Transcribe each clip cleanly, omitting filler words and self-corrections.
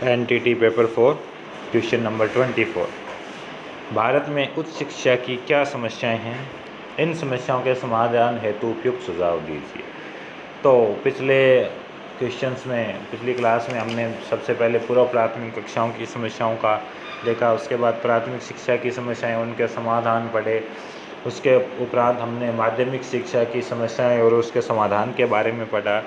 Entity paper 4 question number 24। Bharat में उच्च शिक्षा की क्या समस्याएं हैं? इन समस्याओं के समाधान हेतु उपयुक्त सुझाव दीजिए। तो पिछली क्लास में हमने सबसे पहले पूर्व प्राथमिक कक्षाओं की समस्याओं का देखा, उसके बाद प्राथमिक शिक्षा की समस्याएं, उनके समाधान पढ़े। उसके उपरांत हमने माध्यमिक शिक्षा की समस्याएं और उसके समाधान के बारे में पढ़ा।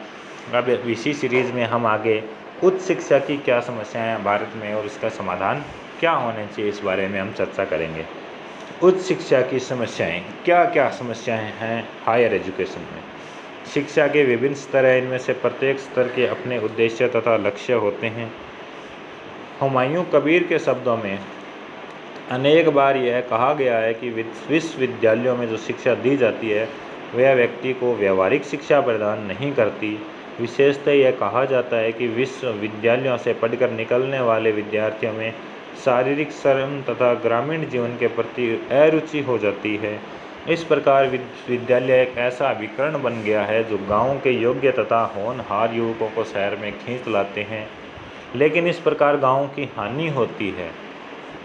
अब इसी सीरीज़ में हम आगे उच्च शिक्षा की क्या समस्याएं हैं भारत में और इसका समाधान क्या होने चाहिए, इस बारे में हम चर्चा करेंगे। उच्च शिक्षा की समस्याएं, क्या क्या समस्याएं हैं हायर एजुकेशन में? शिक्षा के विभिन्न स्तर हैं, इनमें से प्रत्येक स्तर के अपने उद्देश्य तथा लक्ष्य होते हैं। हुमायूं कबीर के शब्दों में अनेक बार यह कहा गया है कि विश्वविद्यालयों में जो शिक्षा दी जाती है वह व्यक्ति को व्यावहारिक शिक्षा प्रदान नहीं करती। विशेषतः यह कहा जाता है कि विश्वविद्यालयों से पढ़कर निकलने वाले विद्यार्थियों में शारीरिक श्रम तथा ग्रामीण जीवन के प्रति अरुचि हो जाती है। इस प्रकार विश्वविद्यालय एक ऐसा अभिकरण बन गया है जो गाँव के योग्य तथा होनहार युवकों को शहर में खींच लाते हैं। लेकिन इस प्रकार गाँव की हानि होती है,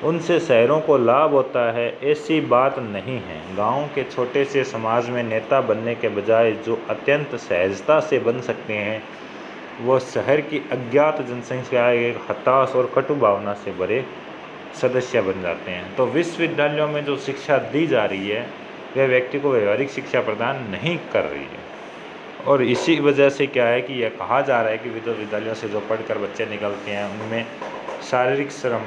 उनसे शहरों को लाभ होता है, ऐसी बात नहीं है। गांव के छोटे से समाज में नेता बनने के बजाय जो अत्यंत सहजता से बन सकते हैं, वो शहर की अज्ञात जनसंख्या एक हताश और कटु भावना से भरे सदस्य बन जाते हैं। तो विश्वविद्यालयों में जो शिक्षा दी जा रही है वह व्यक्ति को व्यवहारिक शिक्षा प्रदान नहीं कर रही है। और इसी वजह से क्या है कि यह कहा जा रहा है कि विश्वविद्यालयों से जो पढ़कर बच्चे निकलते हैं उनमें शारीरिक श्रम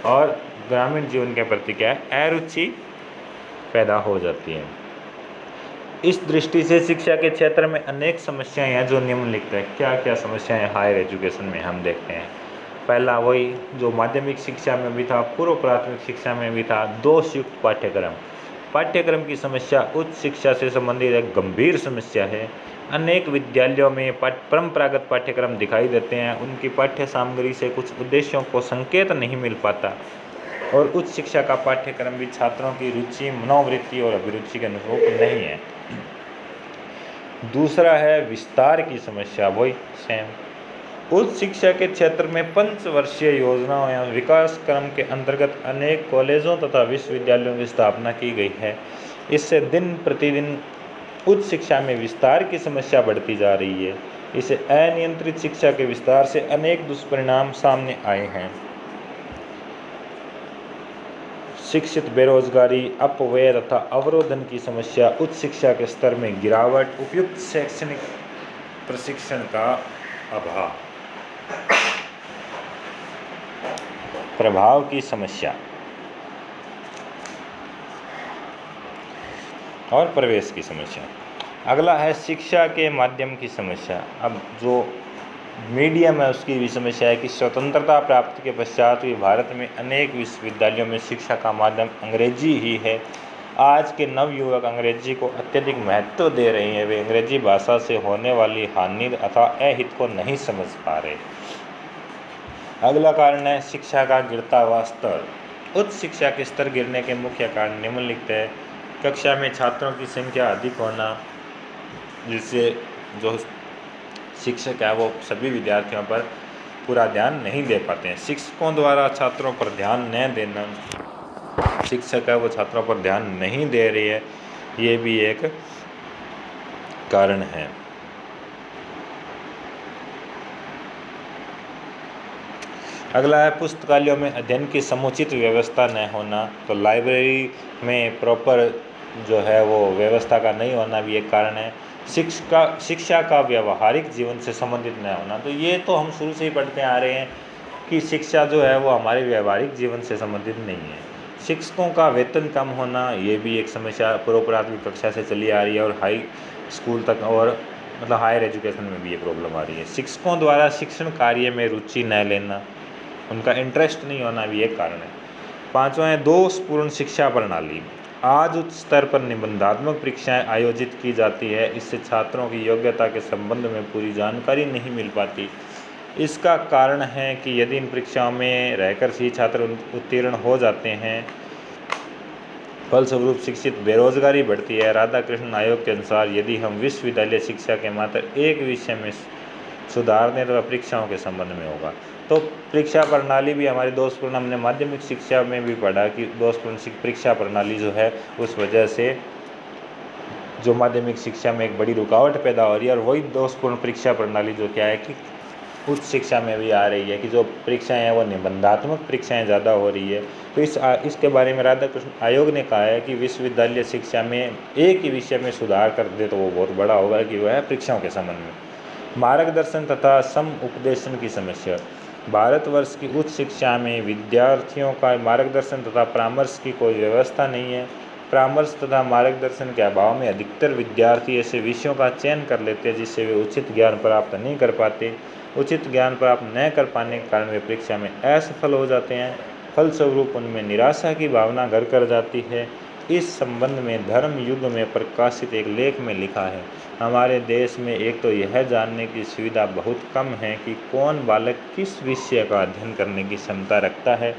और ग्रामीण जीवन के प्रति क्या है, अरुचि पैदा हो जाती है। इस दृष्टि से शिक्षा के क्षेत्र में अनेक समस्याएं हैं जो निम्नलिखित है। क्या क्या समस्याएं हायर एजुकेशन में हम देखते हैं। पहला वही जो माध्यमिक शिक्षा में भी था, पूर्व प्राथमिक शिक्षा में भी था, दोषयुक्त पाठ्यक्रम की समस्या उच्च शिक्षा से संबंधित एक गंभीर समस्या है। अनेक विद्यालयों में परंपरागत पाठ्यक्रम दिखाई देते हैं, उनकी पाठ्य सामग्री से कुछ उद्देश्यों को संकेत नहीं मिल पाता और उच्च शिक्षा का पाठ्यक्रम भी छात्रों की रुचि, मनोवृत्ति और अभिरुचि के अनुरूप नहीं है। दूसरा है विस्तार की समस्या, वही सेम। उच्च शिक्षा के क्षेत्र में पंचवर्षीय योजनाओं या विकास क्रम के अंतर्गत अनेक कॉलेजों तथा विश्वविद्यालयों की स्थापना की गई है। इससे दिन प्रतिदिन उच्च शिक्षा में विस्तार की समस्या बढ़ती जा रही है। इसे अनियंत्रित शिक्षा के विस्तार से अनेक दुष्परिणाम सामने आए हैं। शिक्षित बेरोजगारी, अपव्यय तथा अवरोधन की समस्या, उच्च शिक्षा के स्तर में गिरावट, उपयुक्त शैक्षणिक प्रशिक्षण का अभाव, प्रभाव की समस्या और प्रवेश की समस्या। अगला है शिक्षा के माध्यम की समस्या। अब जो मीडियम है उसकी भी समस्या है कि स्वतंत्रता प्राप्ति के पश्चात भी भारत में अनेक विश्वविद्यालयों में शिक्षा का माध्यम अंग्रेजी ही है। आज के नवयुवक अंग्रेजी को अत्यधिक महत्व दे रहे हैं, वे अंग्रेजी भाषा से होने वाली हानि अथवा अहित को नहीं समझ पा रहे। अगला कारण है शिक्षा का गिरता हुआ स्तर। उच्च शिक्षा के स्तर गिरने के मुख्य कारण निम्नलिखित है। कक्षा में छात्रों की संख्या अधिक होना, जिससे जो शिक्षक है वो सभी विद्यार्थियों पर पूरा ध्यान नहीं दे पाते हैं। शिक्षकों द्वारा छात्रों पर ध्यान न देना, शिक्षक है वो छात्रों पर ध्यान नहीं दे रही है, ये भी एक कारण है। अगला है पुस्तकालयों में अध्ययन की समुचित व्यवस्था न होना। तो लाइब्रेरी में प्रॉपर जो है वो व्यवस्था का नहीं होना भी एक कारण है। शिक्षा का व्यवहारिक जीवन से संबंधित न होना। तो ये तो हम शुरू से ही पढ़ते आ रहे हैं कि शिक्षा जो है वो हमारे व्यवहारिक जीवन से संबंधित नहीं है। शिक्षकों का वेतन कम होना, ये भी एक समस्या पूर्व प्राथमिक कक्षा से चली आ रही है और हाई स्कूल तक और मतलब हायर एजुकेशन में भी ये प्रॉब्लम आ रही है। शिक्षकों द्वारा शिक्षण कार्य में रुचि न लेना, उनका इंटरेस्ट नहीं होना भी एक कारण है। पांचवा है दोषपूर्ण शिक्षा प्रणाली। आज उच्च स्तर पर निबंधात्मक परीक्षाएं आयोजित की जाती है, इससे छात्रों की योग्यता के संबंध में पूरी जानकारी नहीं मिल पाती। इसका कारण है कि यदि इन परीक्षाओं में रहकर ही छात्र उत्तीर्ण हो जाते हैं, फलस्वरूप शिक्षित बेरोजगारी बढ़ती है। राधाकृष्णन आयोग के अनुसार यदि हम विश्वविद्यालय शिक्षा के मात्र एक विषय में सुधारने तथा परीक्षाओं के संबंध में होगा। तो परीक्षा प्रणाली भी हमारी दोषपूर्ण, हमने माध्यमिक शिक्षा में भी पढ़ा कि दोषपूर्ण परीक्षा प्रणाली जो है उस वजह से जो माध्यमिक शिक्षा में एक बड़ी रुकावट पैदा हो रही है। और वही दोषपूर्ण परीक्षा प्रणाली जो क्या है कि उच्च शिक्षा में भी आ रही है कि जो परीक्षाएं हैं वो निबंधात्मक परीक्षाएं ज़्यादा हो रही है। तो इसके बारे में राधाकृष्ण आयोग ने कहा है कि विश्वविद्यालय शिक्षा में एक ही विषय में सुधार कर दे तो वो बहुत बड़ा होगा, कि वह है परीक्षाओं के संबंध में। मार्गदर्शन तथा सम उपदेशन की समस्या। भारतवर्ष की उच्च शिक्षा में विद्यार्थियों का मार्गदर्शन तथा परामर्श की कोई व्यवस्था नहीं है। परामर्श तथा मार्गदर्शन के अभाव में अधिकतर विद्यार्थी ऐसे विषयों का चयन कर लेते हैं जिससे वे उचित ज्ञान प्राप्त नहीं कर पाते। उचित ज्ञान प्राप्त न कर पाने के कारण वे परीक्षा में असफल हो जाते हैं। फलस्वरूप उनमें निराशा की भावना घर कर जाती है। इस संबंध में धर्म युग में प्रकाशित एक लेख में लिखा है, हमारे देश में एक तो यह जानने की सुविधा बहुत कम है कि कौन बालक किस विषय का अध्ययन करने की क्षमता रखता है।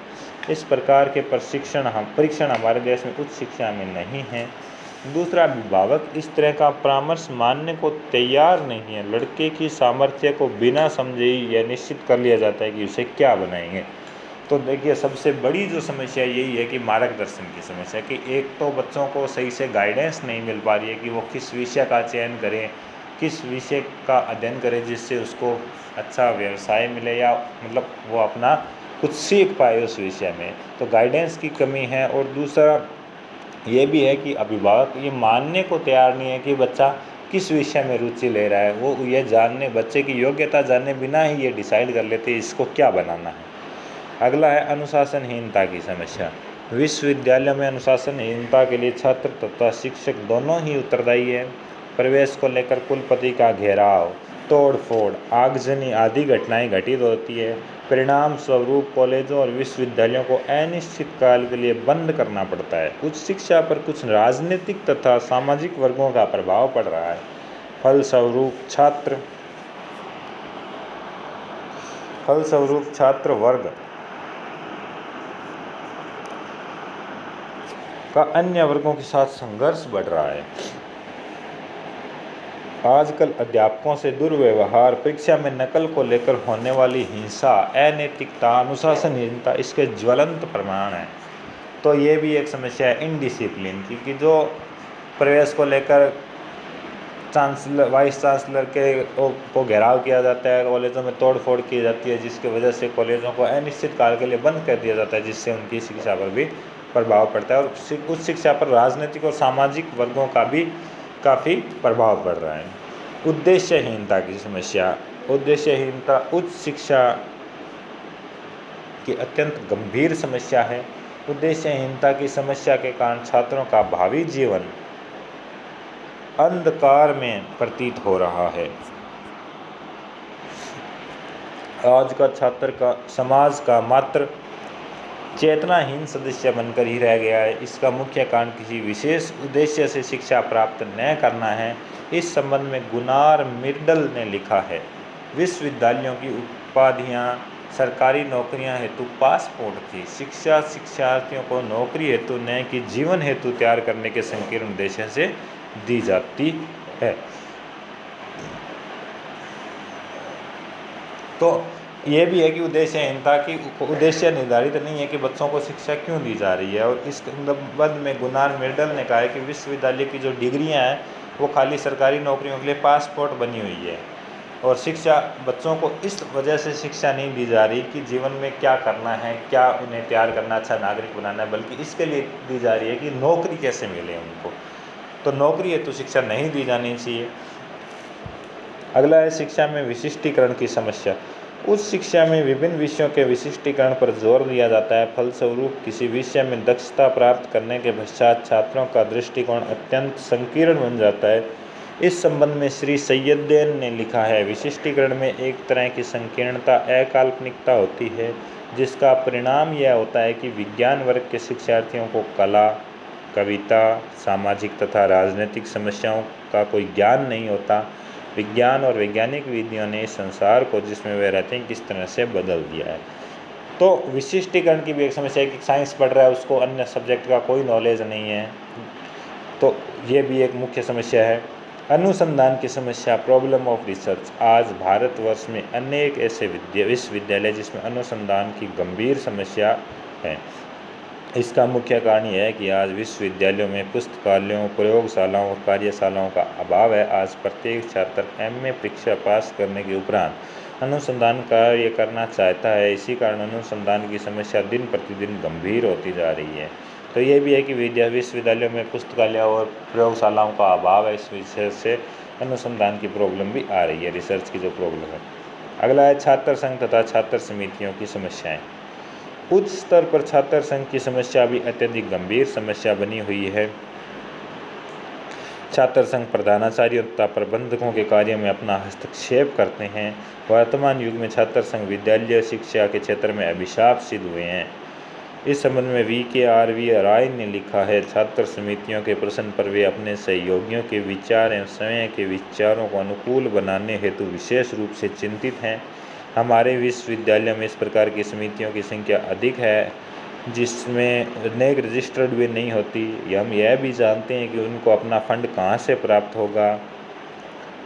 इस प्रकार के परीक्षण हमारे देश में उच्च शिक्षा में नहीं है। दूसरा, अभिभावक इस तरह का परामर्श मानने को तैयार नहीं है। लड़के की सामर्थ्य को बिना समझे ही यह निश्चित कर लिया जाता है कि उसे क्या बनाएंगे। तो देखिए, सबसे बड़ी जो समस्या यही है कि मार्गदर्शन की समस्या, कि एक तो बच्चों को सही से गाइडेंस नहीं मिल पा रही है कि वो किस विषय का चयन करें, किस विषय का अध्ययन करें जिससे उसको अच्छा व्यवसाय मिले या मतलब वो अपना कुछ सीख पाए उस विषय में। तो गाइडेंस की कमी है। और दूसरा ये भी है कि अभिभावक ये मानने को तैयार नहीं है कि बच्चा किस विषय में रुचि ले रहा है। वो ये जानने, बच्चे की योग्यता जाने बिना ही ये डिसाइड कर लेते हैं इसको क्या बनाना है। अगला है अनुशासनहीनता की समस्या। विश्वविद्यालय में अनुशासनहीनता के लिए छात्र तथा शिक्षक दोनों ही उत्तरदायी है। प्रवेश को लेकर कुलपति का घेराव, तोड़फोड़, आगजनी आदि घटनाएं घटित होती है। परिणाम स्वरूप कॉलेजों और विश्वविद्यालयों को अनिश्चित काल के लिए बंद करना पड़ता है। उच्च शिक्षा पर कुछ राजनीतिक तथा सामाजिक वर्गों का प्रभाव पड़ रहा है। फलस्वरूप छात्र वर्ग का अन्य वर्गों के साथ संघर्ष बढ़ रहा है। आजकल अध्यापकों से दुर्व्यवहार, परीक्षा में नकल को लेकर होने वाली हिंसा, अनैतिकता, अनुशासनहीनता इसके ज्वलंत प्रमाण हैं। तो ये भी एक समस्या है इनडिसिप्लिन की, कि जो प्रवेश को लेकर वाइस चांसलर को घेराव किया जाता है, कॉलेजों में तोड़फोड़ की जाती है, जिसकी वजह से कॉलेजों को अनिश्चित काल के लिए बंद कर दिया जाता है, जिससे उनकी शिक्षा पर भी प्रभाव पड़ता है। और उच्च शिक्षा पर राजनीतिक और सामाजिक वर्गों का भी काफ़ी प्रभाव पड़ रहा है। उद्देश्यहीनता की समस्या। उद्देश्यहीनता उच्च शिक्षा की अत्यंत गंभीर समस्या है। उद्देश्यहीनता की समस्या के कारण छात्रों का भावी जीवन अंधकार में प्रतीत हो रहा है। आज का छात्र का समाज का मात्र चेतनाहीन सदस्य बनकर ही रह गया है। इसका मुख्य कारण किसी विशेष उद्देश्य से शिक्षा प्राप्त न करना है। इस संबंध में गुनार मिर्डल ने लिखा है, विश्वविद्यालयों की उपाधियां सरकारी नौकरियां हेतु पासपोर्ट थी। शिक्षा शिक्षार्थियों को नौकरी हेतु न कि जीवन हेतु तैयार करने के संकीर्ण उद्देश्य से दी जाती है। तो ये भी है कि उद्देश्यहीनता की उद्देश्य निर्धारित नहीं है कि बच्चों को शिक्षा क्यों दी जा रही है। और इस संबंध में गुनार मिर्डल ने कहा है कि विश्वविद्यालय की जो डिग्रियां हैं वो खाली सरकारी नौकरियों के लिए पासपोर्ट बनी हुई है। और शिक्षा बच्चों को इस वजह से शिक्षा नहीं दी जा रही कि जीवन में क्या करना है, क्या उन्हें तैयार करना, अच्छा नागरिक बनाना है, बल्कि इसके लिए दी जा रही है कि नौकरी कैसे मिले उनको। तो नौकरी हेतु शिक्षा नहीं दी जानी चाहिए। अगला है शिक्षा में विशिष्टीकरण की समस्या। उच्च शिक्षा में विभिन्न विषयों के विशिष्टीकरण पर जोर दिया जाता है। फलस्वरूप किसी विषय में दक्षता प्राप्त करने के पश्चात छात्रों का दृष्टिकोण अत्यंत संकीर्ण बन जाता है। इस संबंध में श्री सैयदेन ने लिखा है, विशिष्टीकरण में एक तरह की संकीर्णता, अकाल्पनिकता होती है, जिसका परिणाम यह होता है कि विज्ञान वर्ग के शिक्षार्थियों को कला, कविता, सामाजिक तथा राजनीतिक समस्याओं का कोई ज्ञान नहीं होता। विज्ञान और वैज्ञानिक विधियों ने इस संसार को जिसमें वे रहते हैं किस तरह से बदल दिया है। तो विशिष्टीकरण की भी एक समस्या है कि साइंस पढ़ रहा है, उसको अन्य सब्जेक्ट का कोई नॉलेज नहीं है। तो ये भी एक मुख्य समस्या है। अनुसंधान की समस्या, प्रॉब्लम ऑफ रिसर्च। आज भारतवर्ष में अनेक ऐसे विश्वविद्यालय जिसमें अनुसंधान की गंभीर समस्या है। इसका मुख्य कारण यह है कि आज विश्वविद्यालयों में पुस्तकालयों, प्रयोगशालाओं और कार्यशालाओं का अभाव है। आज प्रत्येक छात्र एमए परीक्षा पास करने के उपरांत अनुसंधान कार्य करना चाहता है। इसी कारण अनुसंधान की समस्या दिन प्रतिदिन गंभीर होती जा रही है। तो ये भी है कि विश्वविद्यालयों में पुस्तकालय और प्रयोगशालाओं का अभाव है। इस विषय से अनुसंधान की प्रॉब्लम भी आ रही है, रिसर्च की जो प्रॉब्लम है। अगला है छात्र संघ तथा छात्र समितियों की समस्याएं। उच्च स्तर पर छात्र संघ की समस्या भी अत्यधिक गंभीर समस्या बनी हुई है। छात्र संघ प्रधानाचार्यों तथा प्रबंधकों के कार्य में अपना हस्तक्षेप करते हैं। वर्तमान युग में छात्र संघ विद्यालय शिक्षा के क्षेत्र में अभिशाप सिद्ध हुए हैं। इस संबंध में VKRV राय ने लिखा है, छात्र समितियों के प्रश्न पर वे अपने सहयोगियों के विचार एवं स्वयं के विचारों को अनुकूल बनाने हेतु विशेष रूप से चिंतित हैं। हमारे विश्वविद्यालय में इस प्रकार की समितियों की संख्या अधिक है, जिसमें अनेक रजिस्टर्ड भी नहीं होती। हम यह भी जानते हैं कि उनको अपना फंड कहाँ से प्राप्त होगा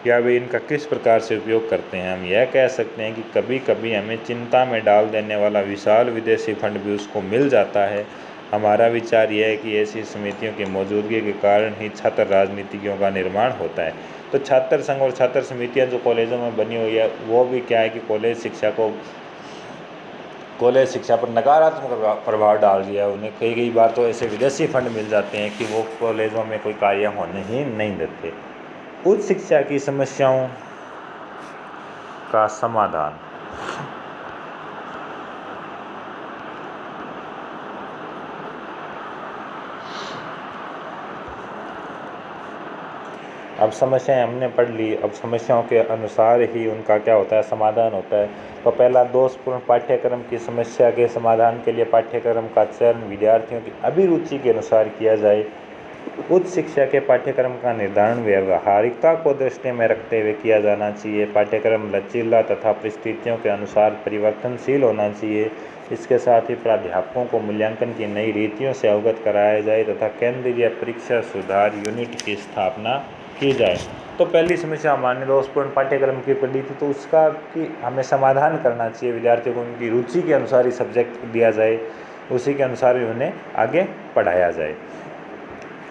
या वे इनका किस प्रकार से उपयोग करते हैं। हम यह कह सकते हैं कि कभी कभी हमें चिंता में डाल देने वाला विशाल विदेशी फंड भी उसको मिल जाता है। हमारा विचार यह है कि ऐसी समितियों की मौजूदगी के कारण ही छात्र राजनीतिज्ञों का निर्माण होता है। तो छात्र संघ और छात्र समितियां जो कॉलेजों में बनी हुई है, वो भी क्या है कि कॉलेज शिक्षा पर नकारात्मक प्रभाव डाल दिया है। उन्हें कई बार तो ऐसे विदेशी फंड मिल जाते हैं कि वो कॉलेजों में कोई कार्य होने ही नहीं देते। उच्च शिक्षा की समस्याओं का समाधान। अब समस्याएं हमने पढ़ ली, अब समस्याओं के अनुसार ही उनका क्या होता है, समाधान होता है। तो पहला, दोषपूर्ण पाठ्यक्रम की समस्या के समाधान के लिए पाठ्यक्रम का चयन विद्यार्थियों की अभिरुचि के अनुसार किया जाए। उच्च शिक्षा के पाठ्यक्रम का निर्धारण व्यावहारिकता को दृष्टि में रखते हुए किया जाना चाहिए। पाठ्यक्रम लचीला तथा परिस्थितियों के अनुसार परिवर्तनशील होना चाहिए। इसके साथ ही प्राध्यापकों को मूल्यांकन की नई रीतियों से अवगत कराया जाए तथा केंद्रीय परीक्षा सुधार यूनिट की स्थापना की जाए। तो पहली समस्या हमारे दोषपूर्ण पाठ्यक्रम की पढ़ी थी, तो उसका कि हमें समाधान करना चाहिए। विद्यार्थियों को उनकी रुचि के अनुसार ही सब्जेक्ट दिया जाए, उसी के अनुसार ही उन्हें आगे पढ़ाया जाए,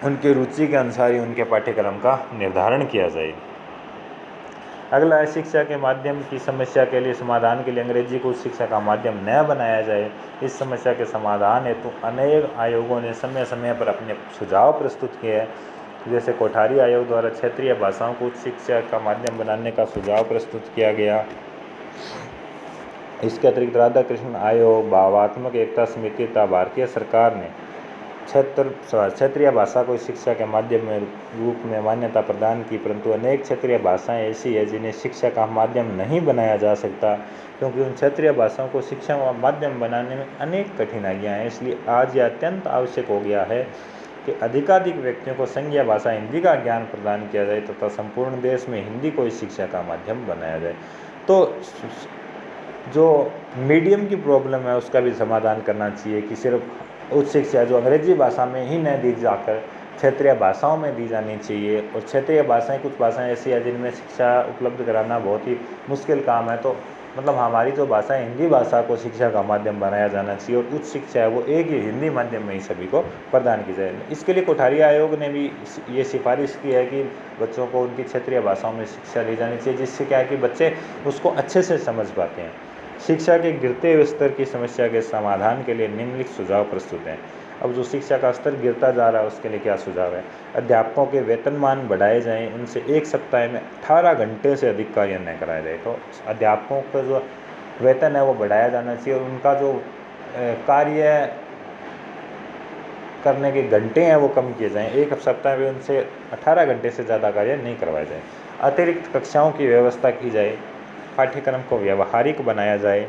उनकी रुचि के अनुसार ही उनके पाठ्यक्रम का निर्धारण किया जाए। अगला है शिक्षा के माध्यम की समस्या के लिए समाधान के लिए अंग्रेजी को शिक्षा का माध्यम न बनाया जाए। इस समस्या के समाधान हेतु अनेक आयोगों ने समय समय पर अपने सुझाव प्रस्तुत किए हैं। जैसे कोठारी आयोग द्वारा क्षेत्रीय भाषाओं को उच्च शिक्षा का माध्यम बनाने का सुझाव प्रस्तुत किया गया। इसके अतिरिक्त राधाकृष्ण आयोग, भावात्मक एकता समिति तथा भारतीय सरकार ने क्षेत्रीय भाषा को शिक्षा के माध्यम में रूप में मान्यता प्रदान की, परंतु अनेक क्षेत्रीय भाषाएं ऐसी है जिन्हें शिक्षा का माध्यम नहीं बनाया जा सकता, क्योंकि उन क्षेत्रीय भाषाओं को शिक्षा का माध्यम बनाने में अनेक कठिनाइयां हैं। इसलिए आज यह अत्यंत आवश्यक हो गया है कि अधिकाधिक व्यक्तियों को संघीय भाषा हिंदी का ज्ञान प्रदान किया जाए तथा संपूर्ण देश में हिंदी को शिक्षा का माध्यम बनाया जाए। तो जो मीडियम की प्रॉब्लम है उसका भी समाधान करना चाहिए कि सिर्फ उच्च शिक्षा जो अंग्रेजी भाषा में ही न दी जाकर क्षेत्रीय भाषाओं में दी जानी चाहिए। और क्षेत्रीय भाषाएं, कुछ भाषाएं ऐसी हैं जिनमें शिक्षा उपलब्ध कराना बहुत ही मुश्किल काम है। तो मतलब हमारी जो भाषा है हिंदी भाषा को शिक्षा का माध्यम बनाया जाना चाहिए और उच्च शिक्षा है वो एक ही हिंदी माध्यम में ही सभी को प्रदान की जाए। इसके लिए कोठारी आयोग ने भी ये सिफारिश की है कि बच्चों को उनकी क्षेत्रीय भाषाओं में शिक्षा दी जानी चाहिए, जिससे क्या है कि बच्चे उसको अच्छे से समझ पाते हैं। शिक्षा के गिरते हुए स्तर की समस्या के समाधान के लिए निम्नलिखित सुझाव प्रस्तुत हैं। अब जो शिक्षा का स्तर गिरता जा रहा है उसके लिए क्या सुझाव है? अध्यापकों के वेतनमान बढ़ाए जाएं, उनसे एक सप्ताह में 18 घंटे से अधिक कार्य न कराया जाए। तो अध्यापकों का जो वेतन है वो बढ़ाया जाना चाहिए और उनका जो कार्य करने के घंटे हैं वो कम किए जाएं। एक सप्ताह में उनसे 18 घंटे से ज़्यादा कार्य नहीं करवाए जाए। अतिरिक्त कक्षाओं की व्यवस्था की जाए, पाठ्यक्रम को व्यावहारिक बनाया जाए,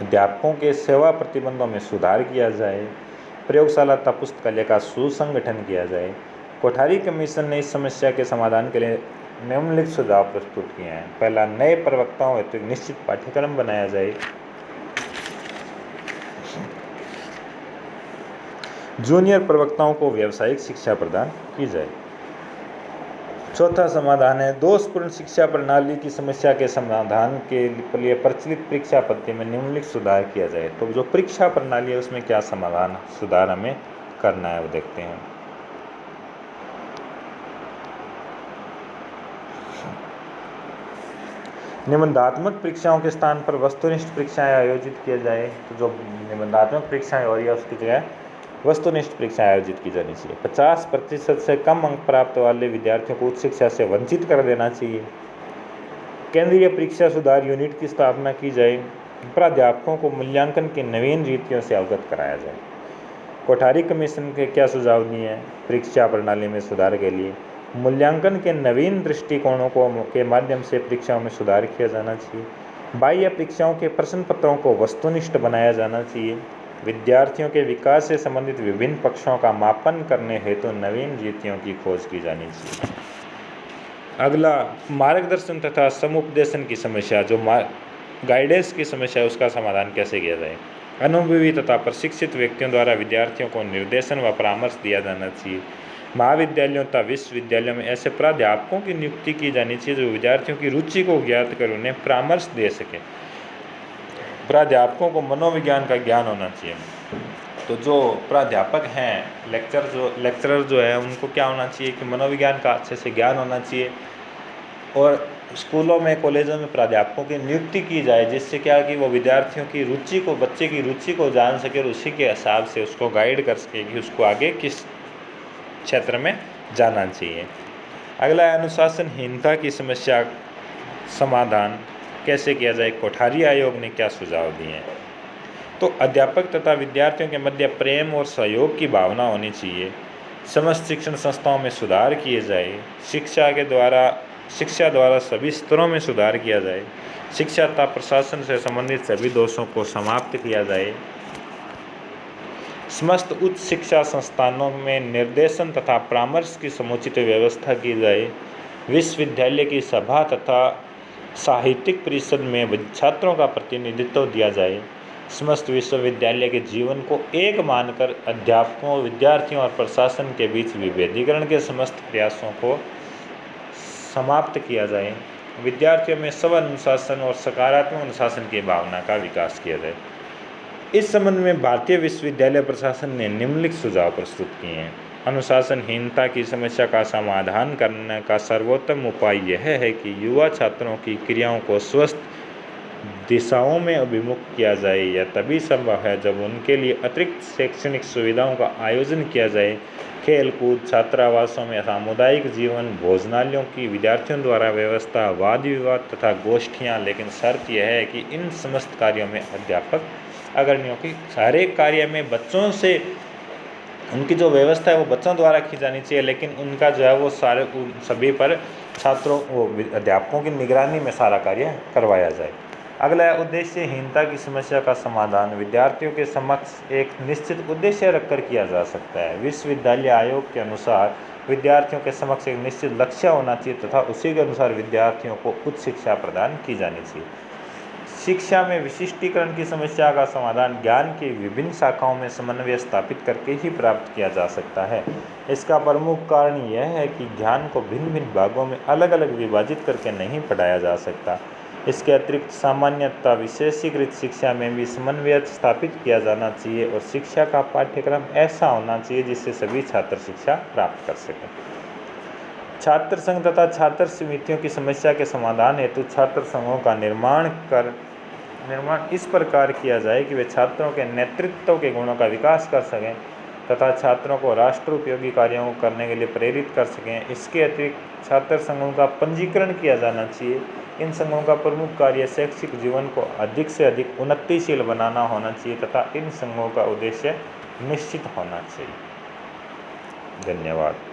अध्यापकों के सेवा प्रतिबंधों में सुधार किया जाए, प्रयोगशाला तथा पुस्तकालय का सुसंगठन किया जाए। कोठारी कमीशन ने इस समस्या के समाधान के लिए निम्नलिखित सुझाव प्रस्तुत किए हैं। पहला, नए प्रवक्ताओं हेतु निश्चित पाठ्यक्रम बनाया जाए। जूनियर प्रवक्ताओं को व्यावसायिक शिक्षा प्रदान की जाए। चौथा समाधान है दोषपूर्ण शिक्षा प्रणाली की समस्या के समाधान के लिए प्रचलित परीक्षा पद्धति में निम्नलिखित सुधार किया जाए। तो जो परीक्षा प्रणाली है उसमें क्या समाधान सुधार हमें करना है वो देखते हैं। निबंधात्मक परीक्षाओं के स्थान पर वस्तुनिष्ठ परीक्षाएं आयोजित किया जाए। तो जो निबंधात्मक परीक्षाएं हो रही है उसकी जगह वस्तुनिष्ठ परीक्षाएं आयोजित की जानी चाहिए। 50% से कम अंक प्राप्त वाले विद्यार्थियों को उच्च शिक्षा से वंचित कर देना चाहिए। केंद्रीय परीक्षा सुधार यूनिट की स्थापना की जाए। प्राध्यापकों को मूल्यांकन की नवीन रीतियों से अवगत कराया जाए। कोठारी कमीशन के क्या सुझाव दिए हैं परीक्षा प्रणाली में सुधार के लिए? मूल्यांकन के नवीन दृष्टिकोणों के माध्यम से परीक्षाओं में सुधार किया जाना चाहिए। बाह्य परीक्षाओं के प्रश्न पत्रों को वस्तुनिष्ठ बनाया जाना चाहिए। विद्यार्थियों के विकास से संबंधित विभिन्न पक्षों का मापन करने हेतु नवीन रीतियों की खोज की जानी चाहिए। अगला मार्गदर्शन तथा समुपदेशन की समस्या, जो गाइडेंस की समस्या है उसका समाधान कैसे किया जाए? अनुभवी तथा प्रशिक्षित व्यक्तियों द्वारा विद्यार्थियों को निर्देशन व परामर्श दिया जाना चाहिए। महाविद्यालयों तथा विश्वविद्यालयों में ऐसे प्राध्यापकों की नियुक्ति की जानी चाहिए जो विद्यार्थियों की रुचि को ज्ञात कर उन्हें परामर्श दे सके। प्राध्यापकों को मनोविज्ञान का ज्ञान होना चाहिए। तो जो प्राध्यापक हैं लेक्चरर जो है उनको क्या होना चाहिए कि मनोविज्ञान का अच्छे से ज्ञान होना चाहिए। और स्कूलों में कॉलेजों में प्राध्यापकों की नियुक्ति की जाए जिससे क्या कि वो विद्यार्थियों की रुचि को बच्चे की रुचि को जान सके और उसी के हिसाब से उसको गाइड कर सके कि उसको आगे किस क्षेत्र में जाना चाहिए। अगला है अनुशासनहीनता की समस्या समाधान कैसे किया जाए? कोठारी आयोग ने क्या सुझाव दिए हैं? तो अध्यापक तथा विद्यार्थियों के मध्य प्रेम और सहयोग की भावना होनी चाहिए। समस्त शिक्षण संस्थाओं में सुधार किए जाए। शिक्षा द्वारा सभी स्तरों में सुधार किया जाए। शिक्षा तथा प्रशासन से संबंधित सभी दोषों को समाप्त किया जाए। समस्त उच्च शिक्षा संस्थानों में निर्देशन तथा परामर्श की समुचित व्यवस्था की जाए। विश्वविद्यालय की सभा तथा साहित्यिक परिषद में छात्रों का प्रतिनिधित्व दिया जाए। समस्त विश्वविद्यालय के जीवन को एक मानकर अध्यापकों, विद्यार्थियों और प्रशासन के बीच विभेदीकरण के समस्त प्रयासों को समाप्त किया जाए। विद्यार्थियों में स्व अनुशासन और सकारात्मक अनुशासन की भावना का विकास किया जाए। इस संबंध में भारतीय विश्वविद्यालय प्रशासन ने निम्नलिखित सुझाव प्रस्तुत किए हैं। अनुशासनहीनता की समस्या का समाधान करने का सर्वोत्तम उपाय यह है कि युवा छात्रों की क्रियाओं को स्वस्थ दिशाओं में अभिमुख किया जाए। यह तभी संभव है जब उनके लिए अतिरिक्त शैक्षणिक सुविधाओं का आयोजन किया जाए। खेल कूद, छात्रावासों में सामुदायिक जीवन, भोजनालयों की विद्यार्थियों द्वारा व्यवस्था, वाद विवाद तथा गोष्ठियाँ। लेकिन शर्त यह है कि इन समस्त कार्यों में अध्यापक अग्रणियों की हर एक कार्य में बच्चों से उनकी जो व्यवस्था है वो बच्चों द्वारा की जानी चाहिए, लेकिन उनका जो है वो सभी पर छात्रों अध्यापकों की निगरानी में सारा कार्य करवाया जाए। अगला है उद्देश्यहीनता की समस्या का समाधान विद्यार्थियों के समक्ष एक निश्चित उद्देश्य रखकर किया जा सकता है। विश्वविद्यालय आयोग के अनुसार विद्यार्थियों के समक्ष एक निश्चित लक्ष्य होना चाहिए तथा उसी के अनुसार विद्यार्थियों को उच्च शिक्षा प्रदान की जानी चाहिए। शिक्षा में विशिष्टीकरण की समस्या का समाधान ज्ञान की विभिन्न शाखाओं में समन्वय स्थापित करके ही प्राप्त किया जा सकता है। इसका प्रमुख कारण यह है कि ज्ञान को भिन्न भिन्न भागों में अलग अलग विभाजित करके नहीं पढ़ाया जा सकता। इसके अतिरिक्त सामान्य तथा विशेषीकृत शिक्षा में भी समन्वय स्थापित किया जाना चाहिए और शिक्षा का पाठ्यक्रम ऐसा होना चाहिए जिससे सभी छात्र शिक्षा प्राप्त कर सकें। छात्र संघ तथा छात्र समितियों की समस्या के समाधान हेतु छात्र संघों का निर्माण इस प्रकार किया जाए कि वे छात्रों के नेतृत्व के गुणों का विकास कर सकें तथा छात्रों को राष्ट्र उपयोगी कार्यों को करने के लिए प्रेरित कर सकें। इसके अतिरिक्त छात्र संघों का पंजीकरण किया जाना चाहिए। इन संघों का प्रमुख कार्य शैक्षिक जीवन को अधिक से अधिक उन्नतिशील बनाना होना चाहिए तथा इन संघों का उद्देश्य निश्चित होना चाहिए। धन्यवाद।